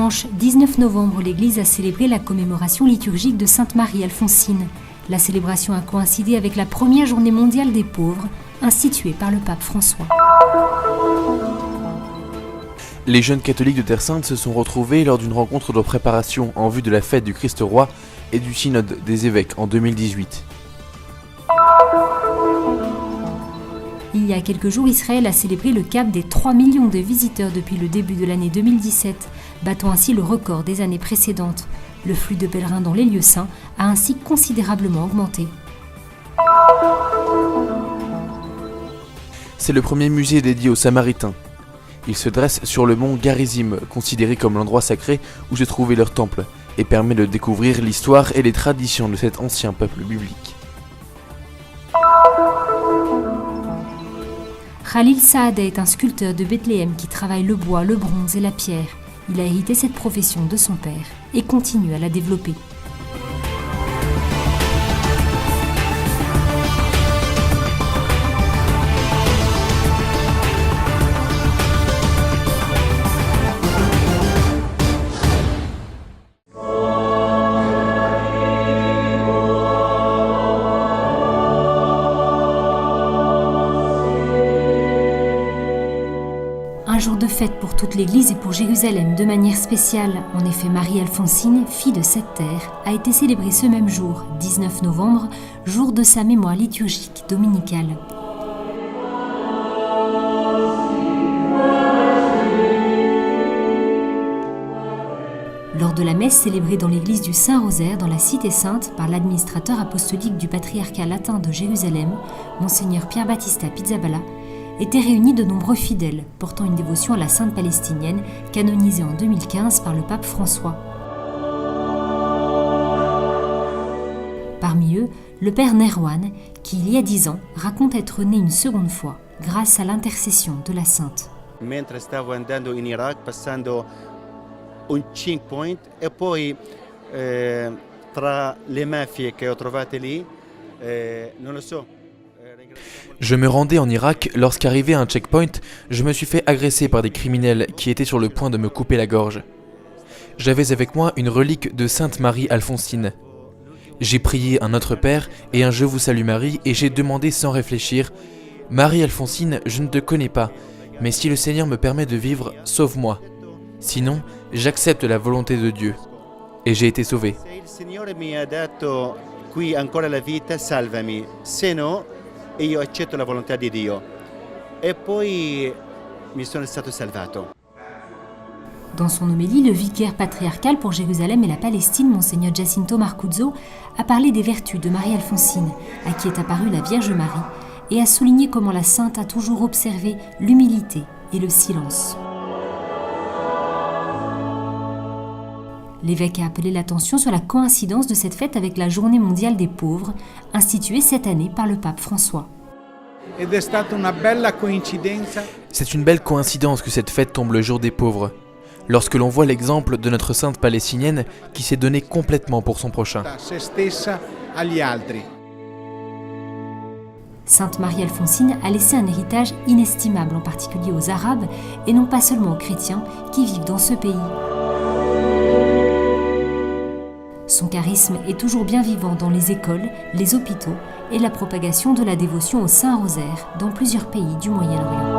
Dimanche 19 novembre, l'Église a célébré la commémoration liturgique de Sainte Marie Alfonsine. La célébration a coïncidé avec la première journée mondiale des pauvres, instituée par le pape François. Les jeunes catholiques de Terre Sainte se sont retrouvés lors d'une rencontre de préparation en vue de la fête du Christ roi et du synode des évêques en 2018. Il y a quelques jours, Israël a célébré le cap des 3 millions de visiteurs depuis le début de l'année 2017, battant ainsi le record des années précédentes. Le flux de pèlerins dans les lieux saints a ainsi considérablement augmenté. C'est le premier musée dédié aux Samaritains. Il se dresse sur le mont Garizim, considéré comme l'endroit sacré où se trouvait leur temple, et permet de découvrir l'histoire et les traditions de cet ancien peuple biblique. Khalil Saadeh est un sculpteur de Bethléem qui travaille le bois, le bronze et la pierre. Il a hérité cette profession de son père et continue à la développer. Un jour de fête pour toute l'Église et pour Jérusalem de manière spéciale. En effet, Marie-Alphonsine, fille de cette terre, a été célébrée ce même jour, 19 novembre, jour de sa mémoire liturgique dominicale. Lors de la messe célébrée dans l'église du Saint-Rosaire dans la Cité Sainte par l'administrateur apostolique du patriarcat latin de Jérusalem, Monseigneur Pierre Battista Pizzaballa, étaient réunis de nombreux fidèles portant une dévotion à la Sainte palestinienne canonisée en 2015 par le pape François. Parmi eux, le père Nerwan, qui il y a 10 ans raconte être né une seconde fois grâce à l'intercession de la Sainte. Mentre stavo andando in Iraq passando un checkpoint e poi tra le mafie che ho trovate lì non lo so. Je me rendais en Irak, lorsqu'arrivé à un checkpoint, je me suis fait agresser par des criminels qui étaient sur le point de me couper la gorge. J'avais avec moi une relique de Sainte Marie Alphonsine. J'ai prié un Notre Père et un Je vous salue Marie et j'ai demandé sans réfléchir « Marie Alphonsine, je ne te connais pas, mais si le Seigneur me permet de vivre, sauve-moi. Sinon, j'accepte la volonté de Dieu. » Et j'ai été sauvé. Se il Signore mi ha dato qui ancora la vita, salvami. Se no, io accetto la volontà di Dio. E poi mi sono stato salvato. Dans son homélie, le vicaire patriarcal pour Jérusalem et la Palestine, Monseigneur Jacinto Marcuzzo, a parlé des vertus de Marie-Alphonsine, à qui est apparue la Vierge Marie, et a souligné comment la Sainte a toujours observé l'humilité et le silence. L'évêque a appelé l'attention sur la coïncidence de cette fête avec la Journée mondiale des pauvres, instituée cette année par le pape François. C'est une belle coïncidence que cette fête tombe le jour des pauvres, lorsque l'on voit l'exemple de notre sainte palestinienne qui s'est donnée complètement pour son prochain. Sainte Marie-Alphonsine a laissé un héritage inestimable, en particulier aux Arabes, et non pas seulement aux chrétiens qui vivent dans ce pays. Son charisme est toujours bien vivant dans les écoles, les hôpitaux et la propagation de la dévotion au Saint-Rosaire dans plusieurs pays du Moyen-Orient.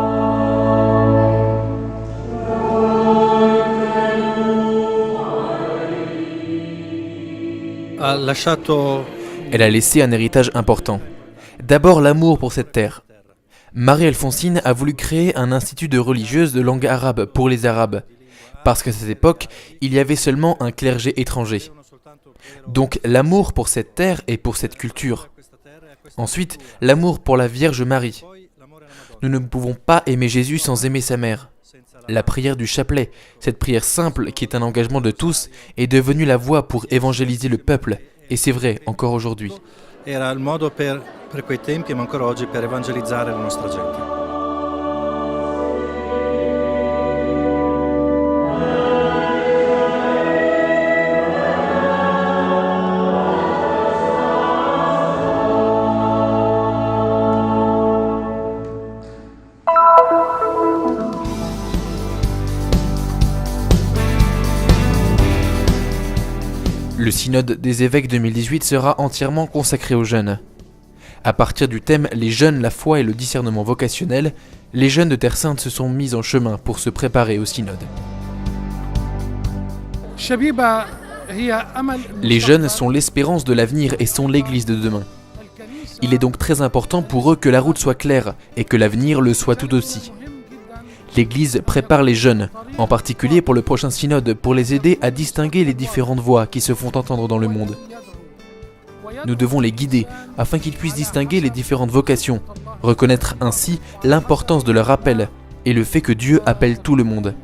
Elle a laissé un héritage important. D'abord l'amour pour cette terre. Marie-Alphonsine a voulu créer un institut de religieuses de langue arabe pour les Arabes, parce qu'à cette époque, il y avait seulement un clergé étranger. Donc l'amour pour cette terre et pour cette culture. Ensuite, l'amour pour la Vierge Marie. Nous ne pouvons pas aimer Jésus sans aimer sa mère. La prière du chapelet, cette prière simple qui est un engagement de tous, est devenue la voie pour évangéliser le peuple, et c'est vrai encore aujourd'hui. Era il modo per quei tempi, ma ancora oggi, per evangelizzare la nostra gente. synode des évêques 2018 sera entièrement consacré aux jeunes. À partir du thème « Les jeunes, la foi et le discernement vocationnel », les jeunes de Terre Sainte se sont mis en chemin pour se préparer au synode. Les jeunes sont l'espérance de l'avenir et sont l'Église de demain. Il est donc très important pour eux que la route soit claire et que l'avenir le soit tout aussi. L'Église prépare les jeunes, en particulier pour le prochain synode, pour les aider à distinguer les différentes voix qui se font entendre dans le monde. Nous devons les guider afin qu'ils puissent distinguer les différentes vocations, reconnaître ainsi l'importance de leur appel et le fait que Dieu appelle tout le monde.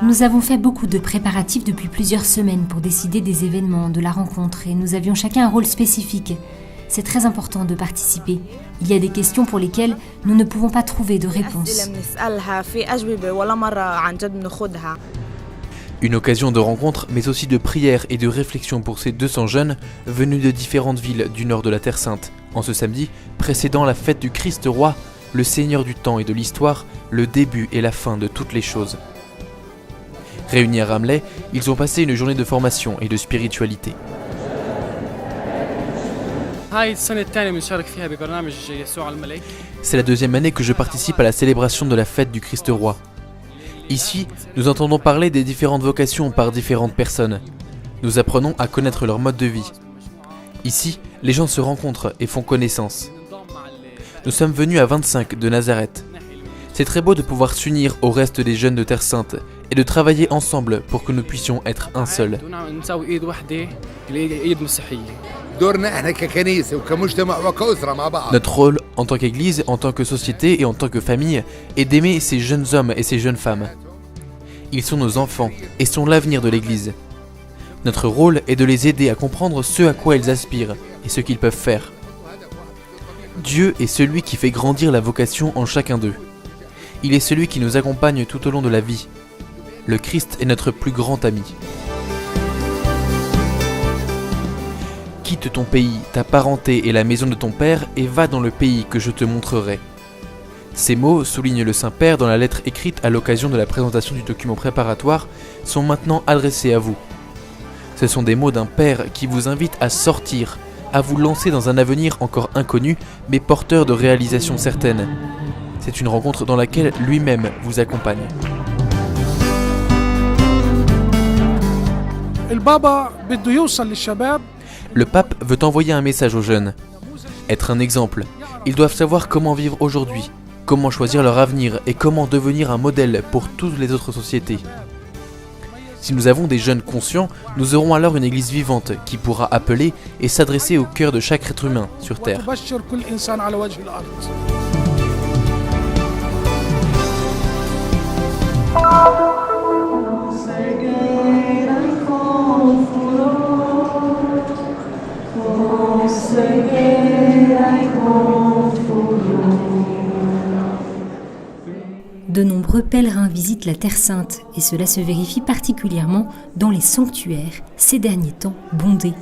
Nous avons fait beaucoup de préparatifs depuis plusieurs semaines pour décider des événements, de la rencontre, et nous avions chacun un rôle spécifique. C'est très important de participer. Il y a des questions pour lesquelles nous ne pouvons pas trouver de réponse. Une occasion de rencontre, mais aussi de prière et de réflexion pour ces 200 jeunes venus de différentes villes du nord de la Terre Sainte. En ce samedi, précédant la fête du Christ roi, le Seigneur du temps et de l'histoire, le début et la fin de toutes les choses. Réunis à Ramleh, ils ont passé une journée de formation et de spiritualité. C'est la deuxième année que je participe à la célébration de la fête du Christ roi. Ici, nous entendons parler des différentes vocations par différentes personnes. Nous apprenons à connaître leur mode de vie. Ici, les gens se rencontrent et font connaissance. Nous sommes venus à 25 de Nazareth. C'est très beau de pouvoir s'unir au reste des jeunes de Terre Sainte et de travailler ensemble pour que nous puissions être un seul. Notre rôle, en tant qu'Église, en tant que société et en tant que famille, est d'aimer ces jeunes hommes et ces jeunes femmes. Ils sont nos enfants et sont l'avenir de l'Église. Notre rôle est de les aider à comprendre ce à quoi ils aspirent et ce qu'ils peuvent faire. Dieu est celui qui fait grandir la vocation en chacun d'eux. Il est celui qui nous accompagne tout au long de la vie. Le Christ est notre plus grand ami. Quitte ton pays, ta parenté et la maison de ton père et va dans le pays que je te montrerai. Ces mots, souligne le Saint-Père dans la lettre écrite à l'occasion de la présentation du document préparatoire, sont maintenant adressés à vous. Ce sont des mots d'un père qui vous invite à sortir, à vous lancer dans un avenir encore inconnu, mais porteur de réalisations certaines. C'est une rencontre dans laquelle lui-même vous accompagne. Le pape veut envoyer un message aux jeunes. Être un exemple. Ils doivent savoir comment vivre aujourd'hui, comment choisir leur avenir et comment devenir un modèle pour toutes les autres sociétés. Si nous avons des jeunes conscients, nous aurons alors une église vivante qui pourra appeler et s'adresser au cœur de chaque être humain sur Terre. De nombreux pèlerins visitent la Terre Sainte et cela se vérifie particulièrement dans les sanctuaires, ces derniers temps bondés.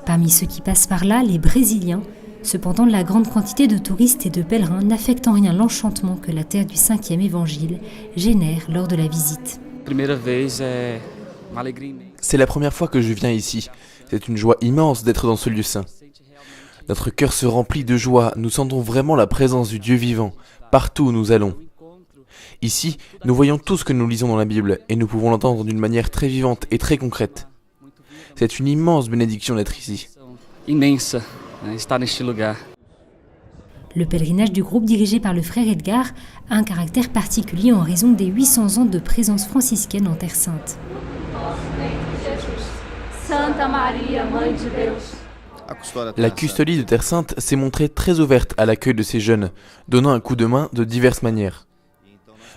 Parmi ceux qui passent par là, les Brésiliens. Cependant, la grande quantité de touristes et de pèlerins n'affecte en rien l'enchantement que la terre du 5e évangile génère lors de la visite. C'est la première fois que je viens ici. C'est une joie immense d'être dans ce lieu saint. Notre cœur se remplit de joie, nous sentons vraiment la présence du Dieu vivant, partout où nous allons. Ici, nous voyons tout ce que nous lisons dans la Bible, et nous pouvons l'entendre d'une manière très vivante et très concrète. C'est une immense bénédiction d'être ici. Le pèlerinage du groupe dirigé par le frère Edgar a un caractère particulier en raison des 800 ans de présence franciscaine en Terre Sainte. La custodie de Terre Sainte s'est montrée très ouverte à l'accueil de ces jeunes, donnant un coup de main de diverses manières.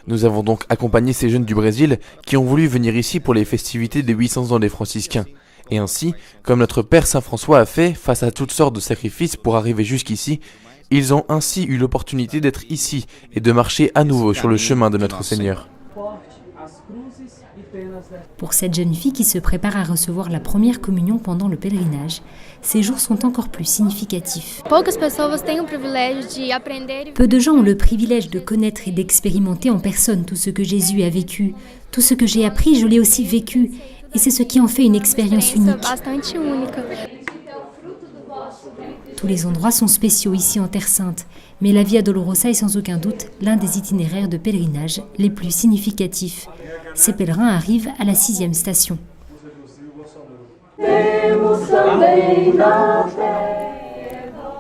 Nous avons donc accompagné ces jeunes du Brésil qui ont voulu venir ici pour les festivités des 800 ans des franciscains. Et ainsi, comme notre Père Saint François a fait face à toutes sortes de sacrifices pour arriver jusqu'ici, ils ont ainsi eu l'opportunité d'être ici et de marcher à nouveau sur le chemin de notre Seigneur. Pour cette jeune fille qui se prépare à recevoir la première communion pendant le pèlerinage, ces jours sont encore plus significatifs. Peu de gens ont le privilège de connaître et d'expérimenter en personne tout ce que Jésus a vécu. Tout ce que j'ai appris, je l'ai aussi vécu. Et c'est ce qui en fait une expérience unique. Tous les endroits sont spéciaux ici en Terre Sainte, mais la Via Dolorosa est sans aucun doute l'un des itinéraires de pèlerinage les plus significatifs. Ces pèlerins arrivent à la 6e station.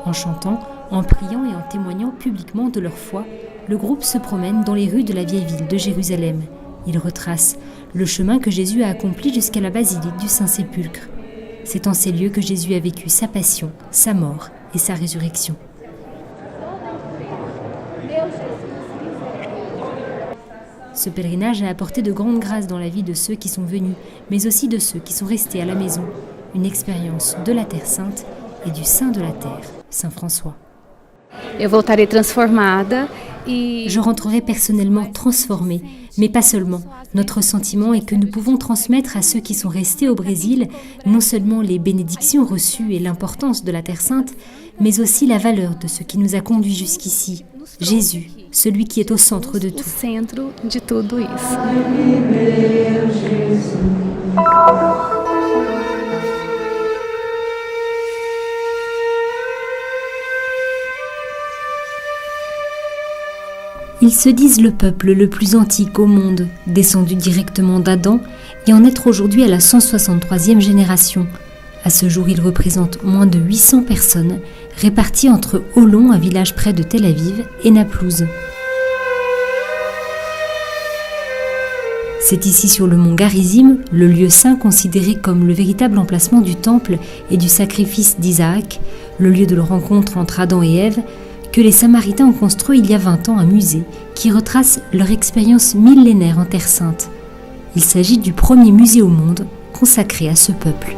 En chantant, en priant et en témoignant publiquement de leur foi, le groupe se promène dans les rues de la vieille ville de Jérusalem. Il retrace le chemin que Jésus a accompli jusqu'à la basilique du Saint-Sépulcre. C'est en ces lieux que Jésus a vécu sa passion, sa mort et sa résurrection. Ce pèlerinage a apporté de grandes grâces dans la vie de ceux qui sont venus, mais aussi de ceux qui sont restés à la maison. Une expérience de la Terre Sainte et du Saint de la Terre, Saint François. Je rentrerai personnellement transformée, mais pas seulement. Notre sentiment est que nous pouvons transmettre à ceux qui sont restés au Brésil non seulement les bénédictions reçues et l'importance de la Terre Sainte, mais aussi la valeur de ce qui nous a conduits jusqu'ici. Jésus, celui qui est au centre de tout. Ils se disent le peuple le plus antique au monde, descendu directement d'Adam et en être aujourd'hui à la 163e génération. À ce jour, ils représentent moins de 800 personnes, réparties entre Olon, un village près de Tel Aviv, et Naplouse. C'est ici sur le mont Garizim, le lieu saint considéré comme le véritable emplacement du temple et du sacrifice d'Isaac, le lieu de la rencontre entre Adam et Ève, que les Samaritains ont construit il y a 20 ans un musée qui retrace leur expérience millénaire en Terre Sainte. Il s'agit du premier musée au monde consacré à ce peuple.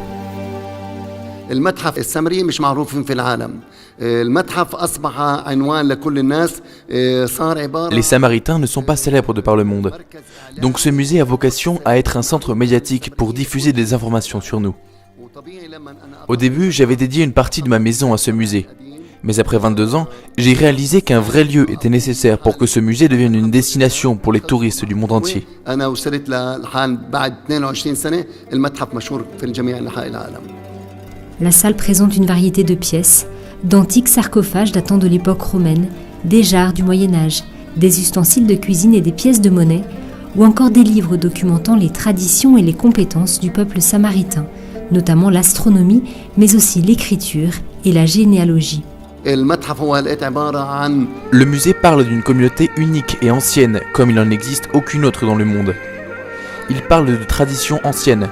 المتحف السامري مش معروفين في العالم. المتحف أصبح عنوان لكل الناس صار عبارة. Les Samaritains ne sont pas célèbres de par le monde. Donc ce musée a vocation à être un centre médiatique pour diffuser des informations sur nous. Au début, j'avais dédié une partie de ma maison à ce musée. Mais après 22 ans, j'ai réalisé qu'un vrai lieu était nécessaire pour que ce musée devienne une destination pour les touristes du monde entier. La salle présente une variété de pièces, d'antiques sarcophages datant de l'époque romaine, des jarres du Moyen-Âge, des ustensiles de cuisine et des pièces de monnaie, ou encore des livres documentant les traditions et les compétences du peuple samaritain, notamment l'astronomie, mais aussi l'écriture et la généalogie. Le musée parle d'une communauté unique et ancienne, comme il n'en existe aucune autre dans le monde. Il parle de traditions anciennes,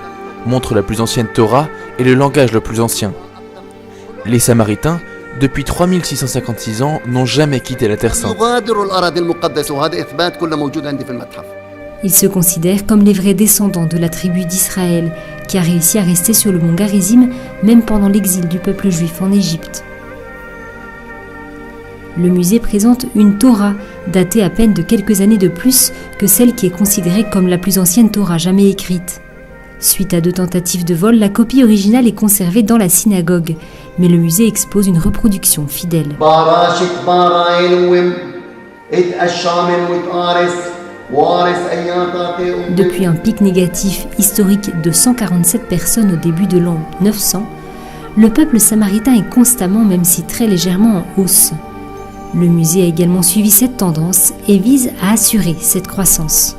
montre la plus ancienne Torah et le langage le plus ancien. Les Samaritains, depuis 3656 ans, n'ont jamais quitté la Terre Sainte. Ils se considèrent comme les vrais descendants de la tribu d'Israël, qui a réussi à rester sur le mont Garizim, même pendant l'exil du peuple juif en Égypte. Le musée présente une Torah, datée à peine de quelques années de plus que celle qui est considérée comme la plus ancienne Torah jamais écrite. Suite à 2 tentatives de vol, la copie originale est conservée dans la synagogue, mais le musée expose une reproduction fidèle. Depuis un pic négatif historique de 147 personnes au début de l'an 900, le peuple samaritain est constamment, même si très légèrement, en hausse. Le musée a également suivi cette tendance et vise à assurer cette croissance.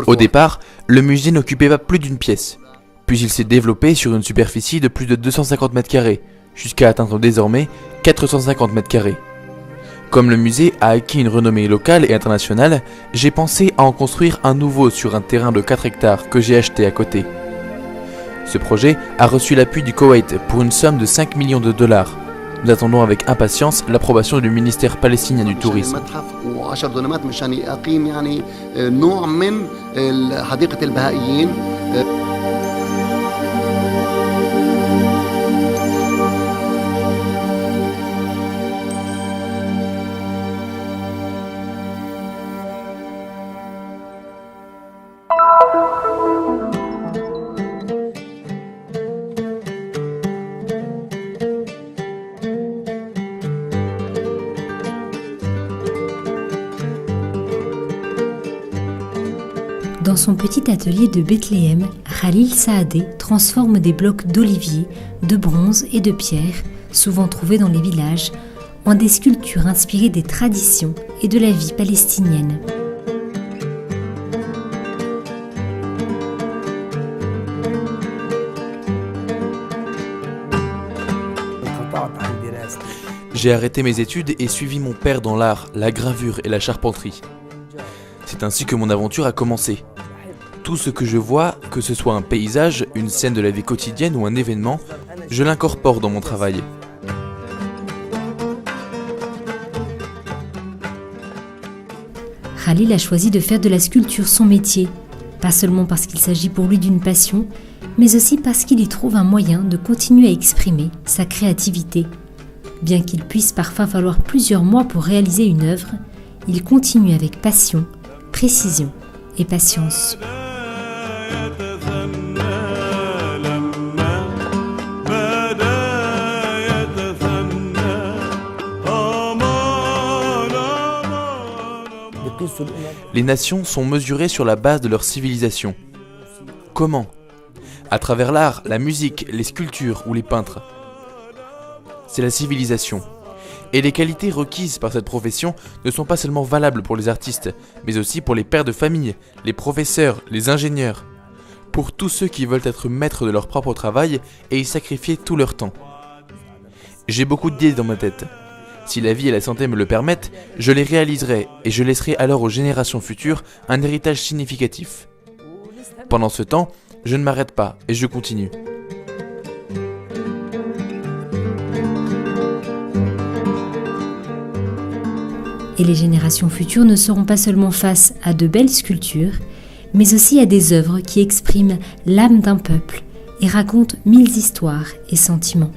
Au départ, le musée n'occupait pas plus d'une pièce, puis il s'est développé sur une superficie de plus de 250 mètres carrés, jusqu'à atteindre désormais 450 mètres carrés. Comme le musée a acquis une renommée locale et internationale, j'ai pensé à en construire un nouveau sur un terrain de 4 hectares que j'ai acheté à côté. Ce projet a reçu l'appui du Koweït pour une somme de 5 millions de dollars. Nous attendons avec impatience l'approbation du ministère palestinien du tourisme. Dans son petit atelier de Bethléem, Khalil Saadé transforme des blocs d'olivier, de bronze et de pierre, souvent trouvés dans les villages, en des sculptures inspirées des traditions et de la vie palestinienne. J'ai arrêté mes études et suivi mon père dans l'art, la gravure et la charpenterie. C'est ainsi que mon aventure a commencé. Tout ce que je vois, que ce soit un paysage, une scène de la vie quotidienne ou un événement, je l'incorpore dans mon travail. Khalil a choisi de faire de la sculpture son métier, pas seulement parce qu'il s'agit pour lui d'une passion, mais aussi parce qu'il y trouve un moyen de continuer à exprimer sa créativité. Bien qu'il puisse parfois falloir plusieurs mois pour réaliser une œuvre, il continue avec passion, précision et patience. Les nations sont mesurées sur la base de leur civilisation. Comment ? À travers l'art, la musique, les sculptures ou les peintres. C'est la civilisation. Et les qualités requises par cette profession ne sont pas seulement valables pour les artistes, mais aussi pour les pères de famille, les professeurs, les ingénieurs. Pour tous ceux qui veulent être maîtres de leur propre travail et y sacrifier tout leur temps. J'ai beaucoup d'idées dans ma tête. Si la vie et la santé me le permettent, je les réaliserai et je laisserai alors aux générations futures un héritage significatif. Pendant ce temps, je ne m'arrête pas et je continue. Et les générations futures ne seront pas seulement face à de belles sculptures, mais aussi à des œuvres qui expriment l'âme d'un peuple et racontent 1000 histoires et sentiments.